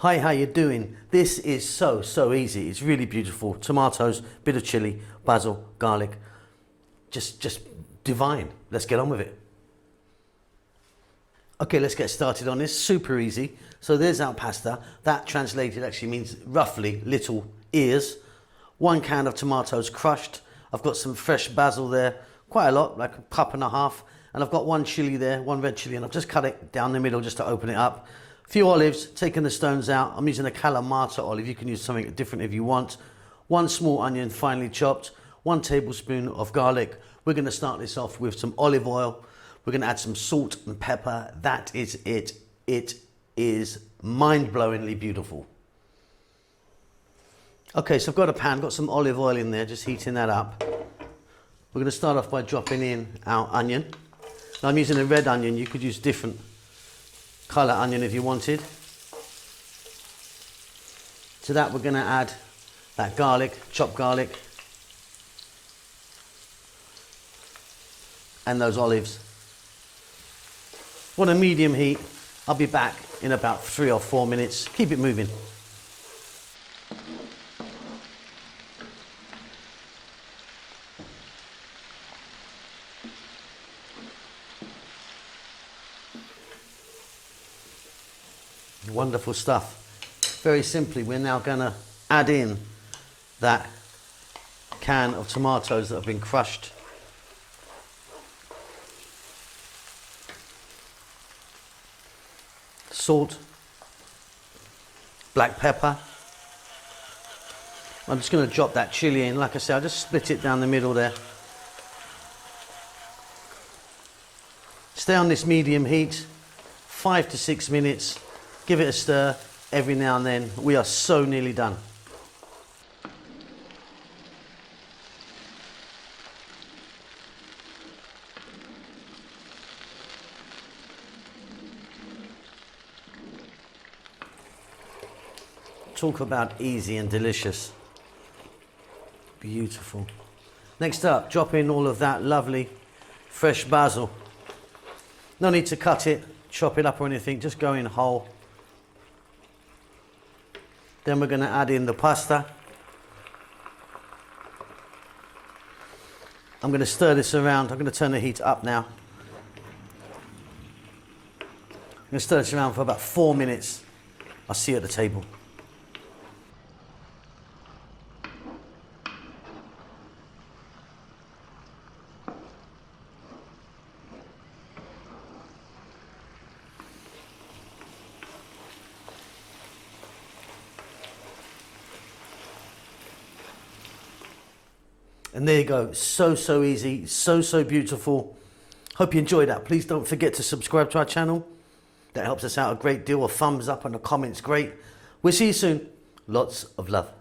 Hi, how you doing? This is so easy. It's really beautiful. Tomatoes, bit of chili, basil, garlic. Just divine. Let's get on with it. Okay, let's get started on this. Super easy. So there's our pasta. That translated actually means roughly little ears. 1 can of tomatoes crushed. I've got some fresh basil there, quite a lot, like a cup and a half. And I've got 1 chili there, 1 red chili, and I've just cut it down the middle just to open it up. A few olives, taking the stones out. I'm using a Kalamata olive. You can use something different if you want. 1 small onion, finely chopped. 1 tablespoon of garlic. We're going to start this off with some olive oil. We're going to add some salt and pepper. That is it. It is mind-blowingly beautiful. Okay, so I've got a pan, got some olive oil in there, just heating that up. We're going to start off by dropping in our onion. Now I'm using a red onion. You could use different colour onion if you wanted. To that we're going to add that garlic, chopped garlic, and those olives. On a medium heat. I'll be back in about 3 or 4 minutes. Keep it moving. Wonderful stuff. Very simply, we're now going to add in that can of tomatoes that have been crushed. Salt, black pepper. I'm just going to drop that chili in. Like I said, I'll just split it down the middle there. Stay on this medium heat, 5 to 6 minutes. Give it a stir every now and then. We are so nearly done. Talk about easy and delicious. Beautiful. Next up, drop in all of that lovely fresh basil. No need to cut it, chop it up or anything, just go in whole. Then we're going to add in the pasta. I'm going to stir this around. I'm going to turn the heat up now. I'm going to stir this around for about 4 minutes. I'll see you at the table. And there you go, so easy, so beautiful. Hope you enjoyed that. Please don't forget to subscribe to our channel. That helps us out a great deal. A thumbs up and a comment's great. We'll see you soon. Lots of love.